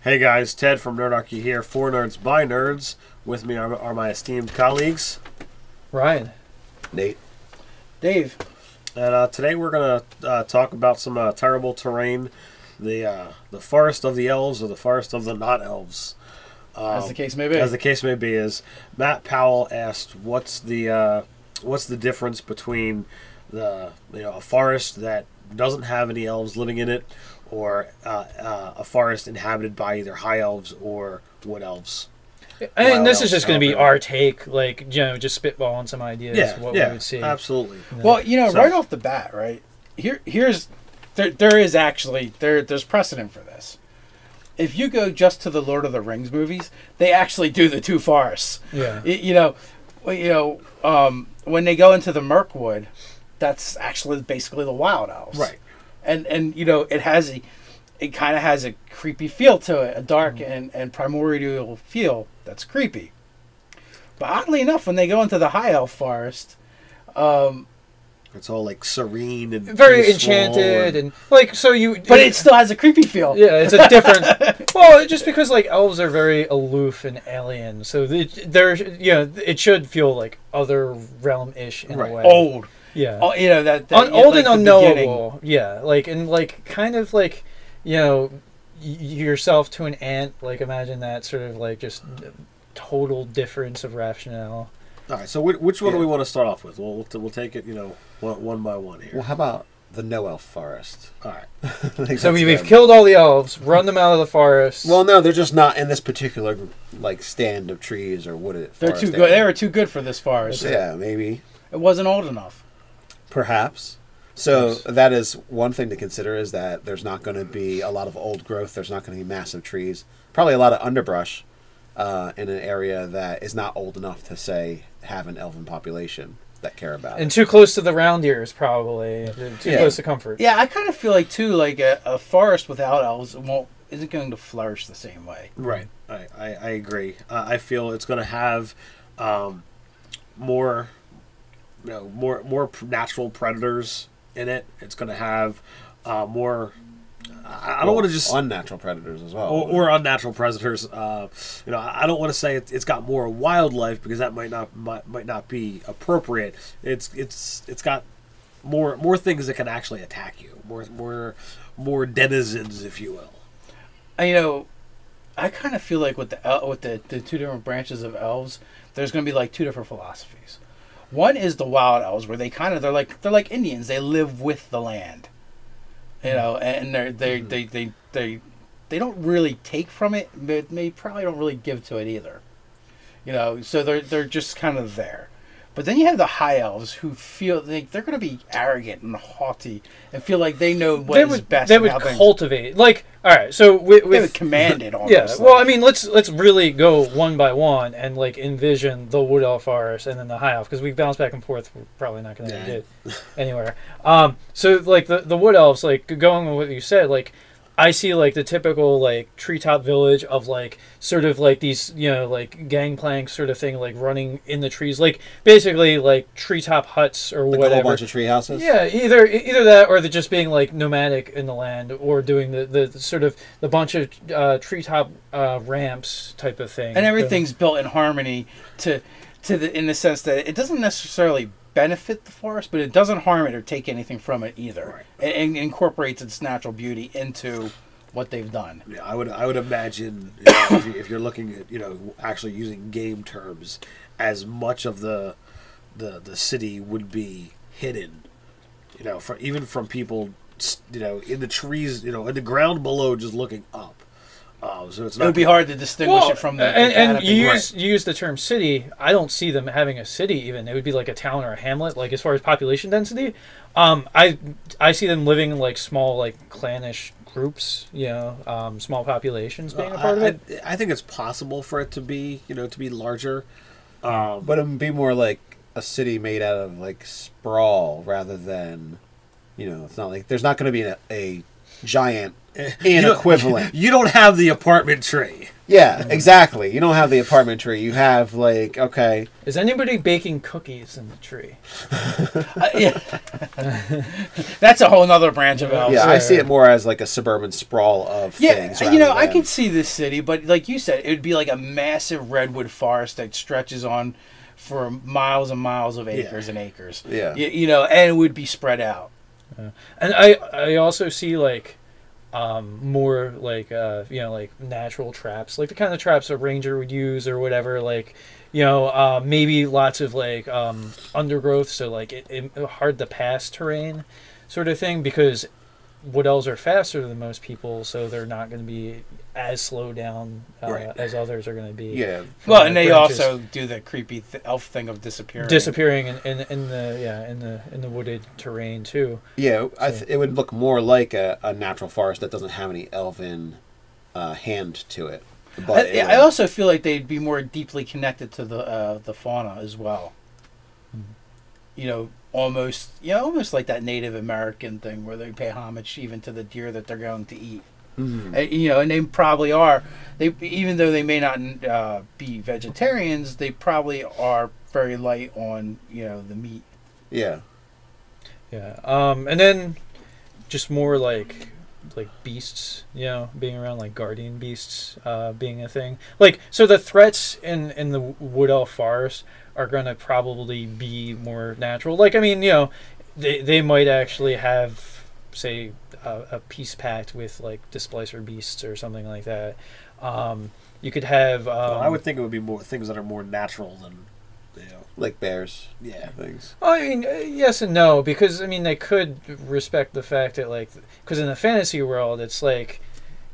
Hey guys, Ted from Nerdarchy here, for Nerds by Nerds. With me are my esteemed colleagues, Ryan, Nate, Dave. And today we're going to talk about some terrible terrain, the forest of the elves or the forest of the not elves. As the case may be. As the case may be, is Matt Powell asked, what's the difference between a forest that doesn't have any elves living in it, or a forest inhabited by either high elves or wood elves? And this is just going to be our take, just spitballing some ideas. Yeah, what we would see. Absolutely. Yeah. Well, right off the bat, right there's precedent for this. If you go just to the Lord of the Rings movies, they actually do the two forests. Yeah. When they go into the Mirkwood, that's actually basically the Wild Elves. Right. And it kind of has a creepy feel to it, a dark and primordial feel that's creepy. But oddly enough, when they go into the High Elf forest, it's all like serene and very peaceful enchanted but it still has a creepy feel. Yeah, it's a different. Well, just because elves are very aloof and alien, so it should feel like other realm-ish in a way. Old. Yeah. Oh, Old and unknowable. Yeah, yourself to an ant. Imagine that sort of just total difference of rationale. All right. So which one do we want to start off with? We'll take it one by one here. Well, how about the no elf forest? All right. So we've killed all the elves, run them out of the forest. Well, no, they're just not in this particular stand of trees or wooded They're forest too good. They were too good for this forest. Yeah, maybe. It wasn't old enough. Perhaps. So that is one thing to consider, is that there's not going to be a lot of old growth. There's not going to be massive trees. Probably a lot of underbrush in an area that is not old enough to, say, have an elven population that care about it. And too close to the round ears, probably. Too close to comfort. Yeah, I kind of feel like, too, a forest without elves isn't going to flourish the same way. Right. I agree. I feel it's going to have more natural predators in it. It's going to have more. I don't want to just unnatural predators as well, or unnatural predators. I don't want to say it's got more wildlife, because that might not be appropriate. It's got more things that can actually attack you. More denizens, if you will. I kind of feel like with the two different branches of elves, there's going to be two different philosophies. One is the wild elves, where they're like Indians. They live with the land, and they don't really take from it, but they probably don't really give to it either. So they're just kind of there. But then you have the high elves, who feel they're going to be arrogant and haughty and feel like they know what is best. They would cultivate, all right. So they would command it almost. Yeah. Well, I mean, let's really go one by one and envision the wood elf forest and then the high elf, because we bounce back and forth. We're probably not going to get anywhere. So the wood elves, going with what you said, I see the typical treetop village of these gangplank sort of thing, running in the trees, basically treetop huts or whatever. A whole bunch of tree houses. Yeah, either that, or they're just being nomadic in the land, or doing the sort of the bunch of treetop ramps type of thing. And everything's built in harmony in the sense that it doesn't necessarily benefit the forest, but it doesn't harm it or take anything from it either. Right. It incorporates its natural beauty into what they've done. Yeah, I would imagine if you're looking at actually using game terms, as much of the city would be hidden, even from people, in the trees, in the ground below, just looking up. So it would be hard to distinguish it from the and you use the term city. I don't see them having a city even. It would be a town or a hamlet, as far as population density. I see them living in small clannish groups, small populations being a part of it. I think it's possible for it to be larger. But it would be more like a city made out of sprawl, rather than, it's not there's not going to be a giant equivalent. You don't have the apartment tree. Yeah, exactly. You don't have the apartment tree. You have like, okay, Is anybody baking cookies in the tree? Yeah. That's a whole nother branch of elves. yeah, I see it more as like a suburban sprawl of things. Yeah, you know, rather I than- could see this city, but like you said, it would be like a massive redwood forest that stretches on for miles and miles of acres and acres. Yeah. You know, and it would be spread out. And I also see like more like you know, like natural traps, like the kind of traps a ranger would use or whatever, like, you know, maybe lots of like undergrowth, so like it hard to pass terrain sort of thing, because wood elves are faster than most people, so they're not going to be as slowed down Right. as others are going to be. Yeah. from Well, the and they branches. also do the creepy elf thing of disappearing. Disappearing in the wooded terrain too. Yeah, So- it would look more like a natural forest that doesn't have any elven hand to it. But it I would- also feel like they'd be more deeply connected to the fauna as well. You know, almost like that Native American thing where they pay homage even to the deer that they're going to eat. Mhm. You know, and they probably are. They, even though they may not be vegetarians, they probably are very light on, you know, the meat. Yeah. Yeah. And then just more like beasts, you know, being around, like guardian beasts being a thing. Like, so the threats in the wood elf forest are going to probably be more natural. Like, I mean, you know, they might actually have, say, a peace pact with like displacer beasts or something like that. You could have. Well, I would think it would be more things that are more natural than, you know. Like bears. Yeah. Things. I mean, yes and no, because I mean they could respect the fact that, like, because in the fantasy world it's like,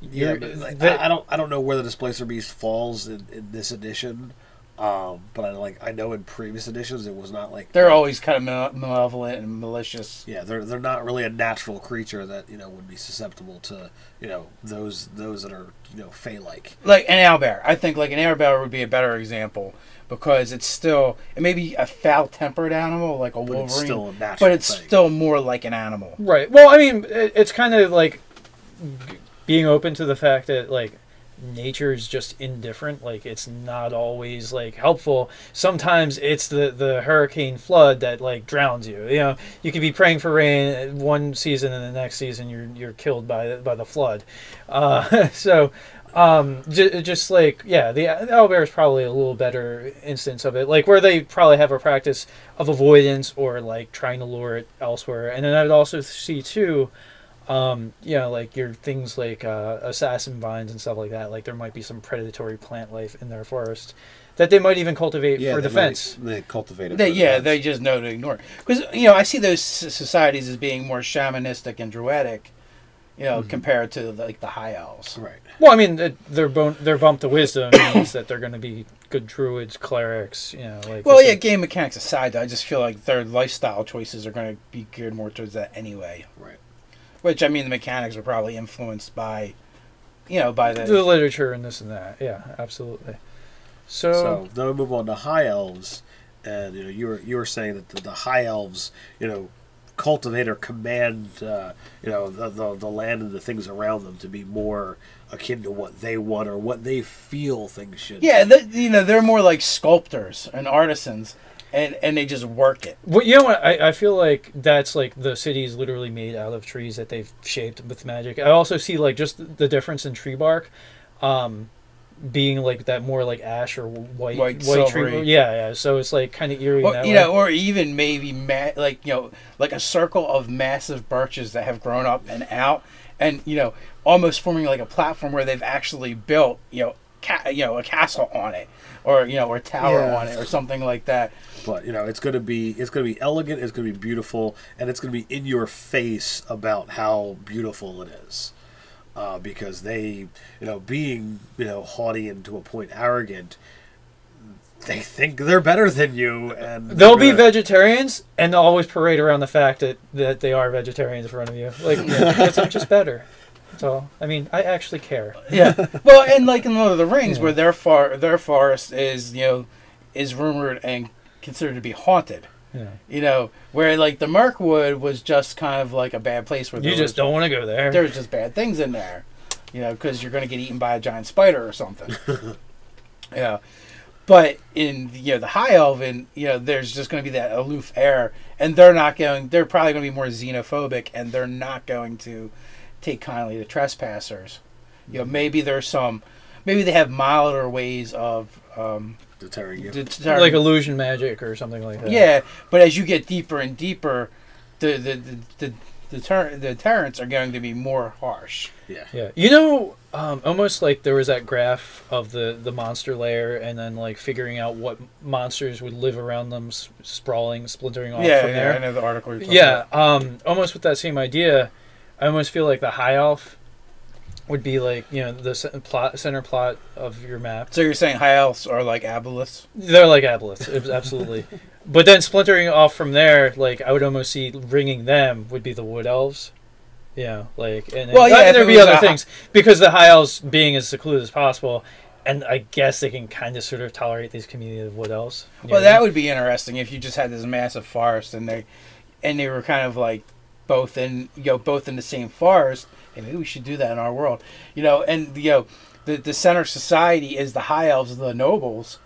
Yeah, you're, but, like, that- I don't know where the Displacer Beast falls in this edition, but I know in previous editions it was not like They're always kind of malevolent and malicious. yeah they're not really a natural creature that, you know, would be susceptible to, you know, those that are, you know, fey like. Like an owlbear. I think like an owlbear would be a better example because it may be a foul-tempered animal like a But wolverine, it's still a natural but it's thing. still more like an animal. right. Well, I mean, it's kind of like being open to the fact that, like, nature is just indifferent. Like, it's not always like helpful. Sometimes it's the hurricane flood that like drowns you. You know, you could be praying for rain one season and the next season you're killed by the flood. So just like, yeah, the owlbear is probably a little better instance of it, like where they probably have a practice of avoidance or like trying to lure it elsewhere. And then I would also see too, you know, like your things like assassin vines and stuff like that. Like there might be some predatory plant life in their forest that they might even cultivate for defense. They cultivate it. They, for yeah, defense. they just know to ignore it. Because, you know, I see those societies as being more shamanistic and druidic, you know, compared to like the high elves. Right. Well, I mean, their bump to wisdom means that they're going to be good druids, clerics, you know. Like Well, it's yeah, a- game mechanics aside, though, I just feel like their lifestyle choices are going to be geared more towards that anyway. Right. Which, I mean, the mechanics are probably influenced by, you know, by the the... literature and this and that. Yeah, absolutely. So then we move on to high elves, and you know you were saying that the high elves, you know, cultivate or command, you know, the land and the things around them to be more akin to what they want or what they feel things should. Yeah, be. you know, they're more like sculptors and artisans, and they just work it. Well, you know what? I feel like that's like the city is literally made out of trees that they've shaped with magic. I also see like just the difference in tree bark, being like that more like ash or white tree. silvery. Yeah. So it's like kind of eerie. in Or, that you way. know, or even maybe like, you know, like a circle of massive birches that have grown up and out, and, you know, almost forming like a platform where they've actually built, you know, a castle on it, or, you know, or a tower on it, or something like that. But you know, it's gonna be elegant, it's gonna be beautiful, and it's gonna be in your face about how beautiful it is. Because they, you know, being, you know, haughty and to a point arrogant, they think they're better than you, and They'll be they're gonna- vegetarians and they'll always parade around the fact that they are vegetarians in front of you. Like, because I'm just better. That's all. I mean, I actually care. Yeah. Well, and like in Lord of the Rings, where their forest is, you know, is rumored and considered to be haunted. Yeah. You know, where like the Mirkwood was just kind of like a bad place where You just don't want to go there. there's just bad things in there. you know, because you're going to get eaten by a giant spider or something. Yeah. But in, you know, the High Elven, you know, there's just going to be that aloof air, and they're probably going to be more xenophobic, and they're not going to take kindly to trespassers. You know, maybe they have milder ways of deterring you, like illusion magic or something like that. Yeah, but as you get deeper and deeper, the deterrents are going to be more harsh. Yeah. You know, almost like there was that graph of the monster layer, and then like figuring out what monsters would live around them, sprawling, splintering off from there. I know the article you're talking about. Almost with that same idea, I almost feel like the High Elf would be like, you know, the center plot of your map. So you're saying High Elves are like aboliths? They're like aboliths, absolutely. But then splintering off from there, like I would almost see ringing them would be the Wood Elves. Yeah, like, and there'd be other things, because the High Elves being as secluded as possible, and I guess they can kind of sort of tolerate these community of Wood Elves. Well, that would be interesting if you just had this massive forest, and they were kind of like both in the same forest. Hey, maybe we should do that in our world, you know. And the center society is the High Elves, the nobles,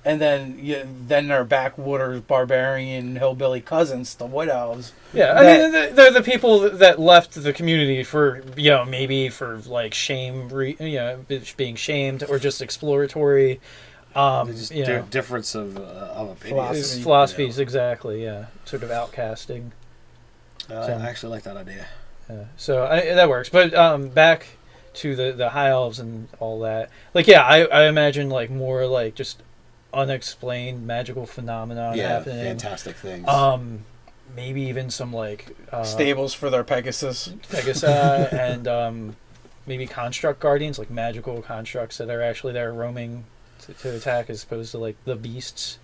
and then their backwaters, barbarian, hillbilly cousins, the Wood Elves. Yeah, I mean, they're the people that left the community for, you know, maybe for like shame, being shamed, or just exploratory. Difference of opinions. Philosophies, exactly. Yeah, sort of outcasting. I actually like that idea. So that works. But back to the High Elves and all that. Like, yeah, I imagine like more like just unexplained magical phenomenon happening. Fantastic things. Maybe even some like stables for their Pegasus, and maybe construct guardians, like magical constructs that are actually there roaming to attack, as opposed to like the beasts,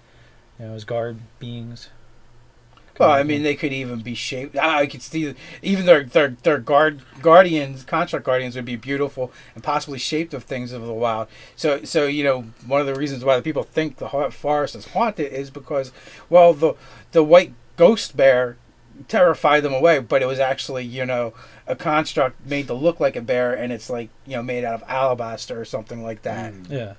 you know, as guard beings. Well, I mean, they could even be shaped. I could see even their guardians, construct guardians, would be beautiful and possibly shaped of things of the wild. So you know, one of the reasons why the people think the forest is haunted is because, well, the white ghost bear terrified them away, but it was actually, you know, a construct made to look like a bear, and it's like, you know, made out of alabaster or something like that. Yeah.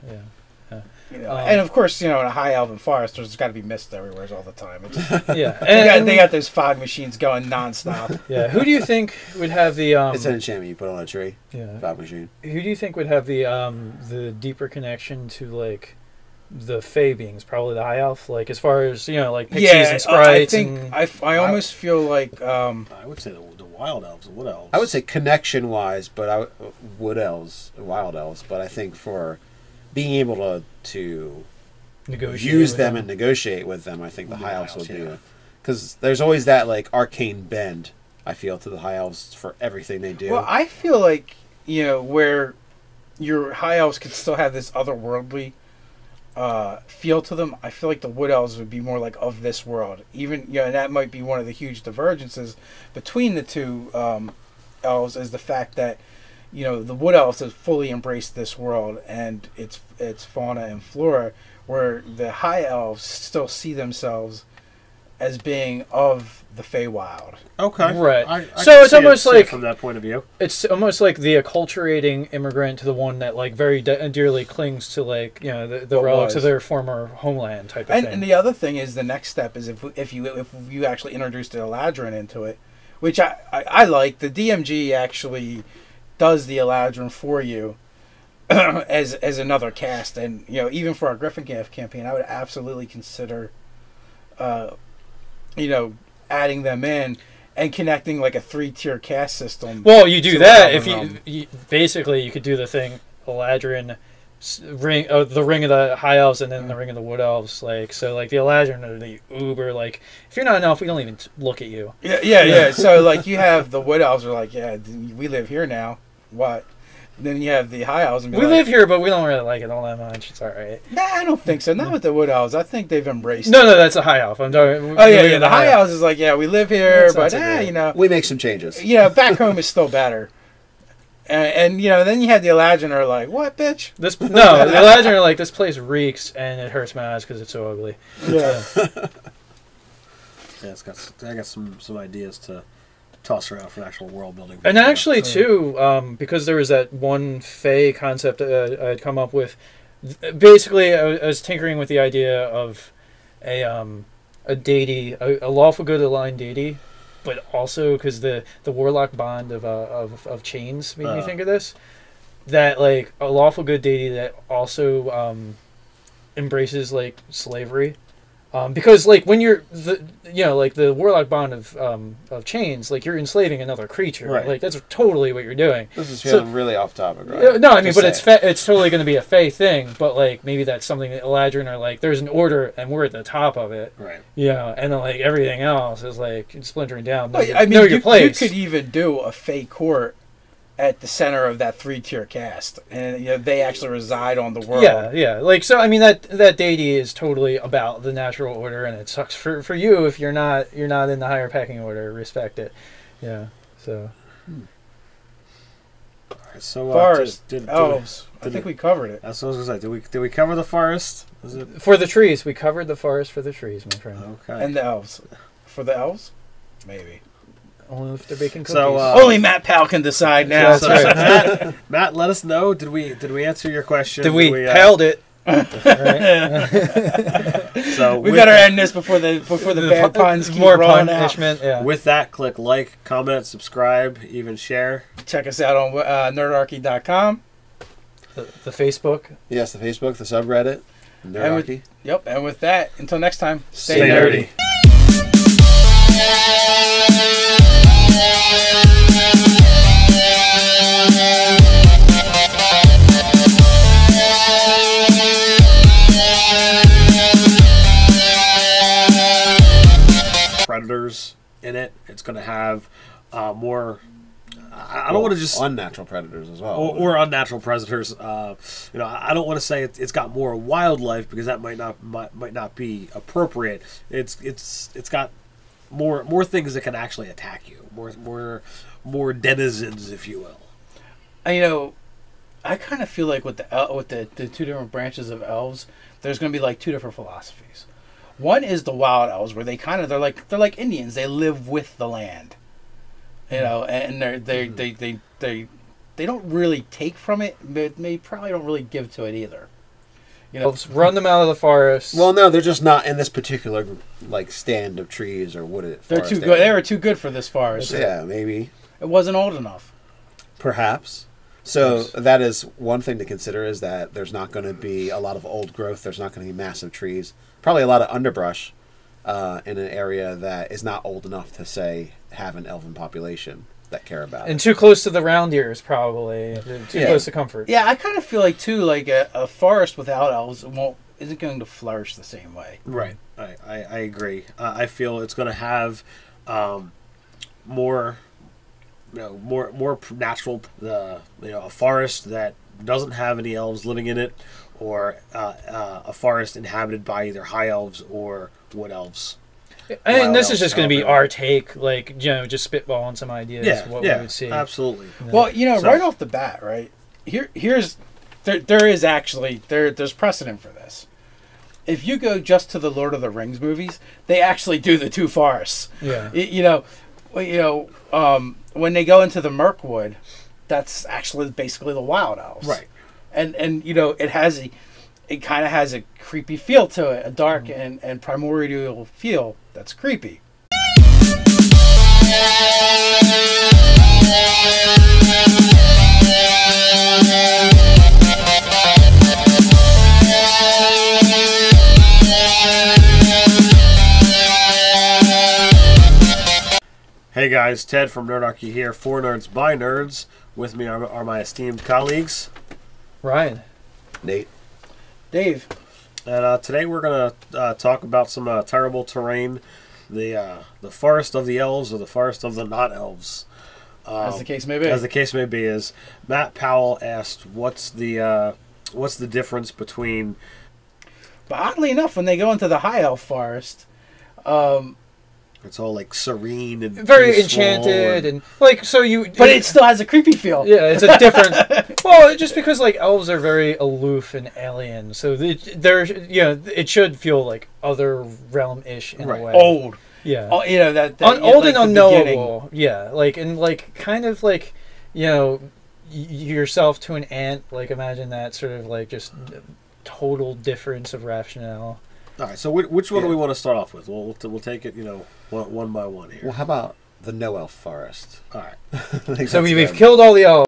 You know, and of course, you know, in a high elven forest, there's got to be mist everywhere all the time. They got those fog machines going nonstop. Yeah. Who do you think would have the? It's an enchantment you put on a tree. Yeah. Fog machine. Who do you think would have the deeper connection to like the Fey beings? Probably the High Elf. Like, as far as, you know, like pixies and sprites. I almost feel like I would say the Wild Elves, the Wood Elves. I would say connection wise, but Wood Elves, Wild Elves. But I think for being able to use them and negotiate with them, I think the High Elves would be, because there's always that like arcane bend, I feel, to the High Elves for everything they do. Well, I feel like, you know, where your High Elves could still have this otherworldly feel to them, I feel like the Wood Elves would be more like of this world. Even, you know, and that might be one of the huge divergences between the two elves, is the fact that, you know, the Wood Elves have fully embraced this world and its fauna and flora, where the High Elves still see themselves as being of the Feywild. Okay, right. So it's almost like, from that point of view, it's almost like the acculturating immigrant to the one that like very dearly clings to, like, you know, the relics of their former homeland type of thing. And the other thing is, the next step is if you actually introduce the Eladrin into it, which I like. The DMG actually does the Eladrin for you as another cast, and, you know, even for our Griffin campaign, I would absolutely consider you know, adding them in and connecting like a 3-tier cast system. Well, you do that if you basically you could do the thing Eladrin, the ring of the High Elves, and then the ring of the Wood Elves. Like, so like the Eladrin are the uber, like, if you're not an elf, we don't even look at you. Yeah. So like you have the Wood Elves are like, yeah, we live here now. What? Then you have the High Elves, and we live here, but we don't really like it all that much. It's all right. Nah, I don't think so. Not with the Wood Elves. I think they've embraced. No, that's a High Elf. I'm talking. Oh yeah. The High Elves is like, yeah, we live here, but you know, we make some changes. You know, back home is still better. And you know, then you have the Eladrin are like, what, bitch? The Eladrin are like, this place reeks and it hurts my eyes because it's so ugly. Yeah. I got some ideas to toss around for actual world building. And actually, too, because there was that one Fey concept I had come up with. Basically, I was tinkering with the idea of a deity, a lawful good aligned deity, but also because the warlock bond of chains made me think of this. That like a lawful good deity that also embraces like slavery. Because like when you're like the warlock bond of chains, like you're enslaving another creature, right? Like that's totally what you're doing. This is feeling really off topic, right? No, I mean, but it's totally going to be a Fey thing. But like maybe that's something that Eladrin are like. There's an order, and we're at the top of it, right? Yeah, and then like everything else is like splintering down. I mean, your place. You could even do a Fey court at the center of that 3-tier cast, and they actually reside on the world. Yeah. Like so, I mean that deity is totally about the natural order, and it sucks for you if you're not in the higher pecking order. Respect it. Yeah. So. All right, so forest, elves. I think we covered it. That's what I was gonna say. Did we cover the forest? Was it for the trees? We covered the forest for the trees, my friend. Okay. And the elves. For the elves, maybe. Only if they're baking cookies. So, only Matt Powell can decide now. So Matt, let us know. Did we answer your question? Did we paled it? So we better end this before the bad puns keep rolling punishment. out. Yeah. With that, click like, comment, subscribe, even share. Check us out on nerdarchy.com. The Facebook. Yes, the Facebook, the subreddit, Nerdarchy. And with that, until next time, stay nerdy. Predators in it. It's going to have more. I don't want to just unnatural predators as well, or unnatural predators. I don't want to say it's got more wildlife because that might not be appropriate. It's got more things that can actually attack you. More denizens, if you will. I kind of feel like with the two different branches of elves, there's going to be like two different philosophies. One is the wild elves, where they're like Indians. They live with the land, and they don't really take from it, but they probably don't really give to it either. Elves run them out of the forest. Well, no, they're just not in this particular like stand of trees or wooded. They're too good. They were too good for this forest. Yeah, maybe it wasn't old enough. Perhaps. So that is one thing to consider, is that there's not going to be a lot of old growth. There's not going to be massive trees. Probably a lot of underbrush in an area that is not old enough to, say, have an elven population that care about it. And too close to the round ears, probably. Too close to comfort. Yeah, I kind of feel like, too, like a forest without elves isn't going to flourish the same way. Right. I agree. I feel it's going to have more natural, a forest that doesn't have any elves living in it, or a forest inhabited by either high elves or wood elves. And this is just going to be our take, just spitballing some ideas. We would see. Absolutely. Well, right off the bat, right there's precedent for this. If you go just to the Lord of the Rings movies, they actually do the two forests. Yeah. When they go into the Mirkwood, that's actually basically the wild elves. Right. And it kind of has a creepy feel to it, a dark and primordial feel that's creepy. Hey guys, Ted from Nerdarchy here, for Nerds by Nerds. With me are my esteemed colleagues, Ryan, Nate, Dave. And today we're going to talk about some terrible terrain, the forest of the elves or the forest of the not elves. As the case may be. As the case may be, is Matt Powell asked, what's the difference between? But oddly enough, when they go into the high elf forest, it's all like serene and very enchanted and like so you. But it still has a creepy feel. Yeah, it's a different. Well, just because like elves are very aloof and alien, so it should feel like other realm-ish in a way. Old. Yeah. Oh, you know that Old like and the beginning. unknowable. Yeah, like and like kind of like you know yourself to an ant. Like imagine that sort of like just total difference of rationale. All right. So which one do we want to start off with? We'll take it, one by one here. Well, how about the no elf forest? All right. I think So that's we've good. killed all the elves.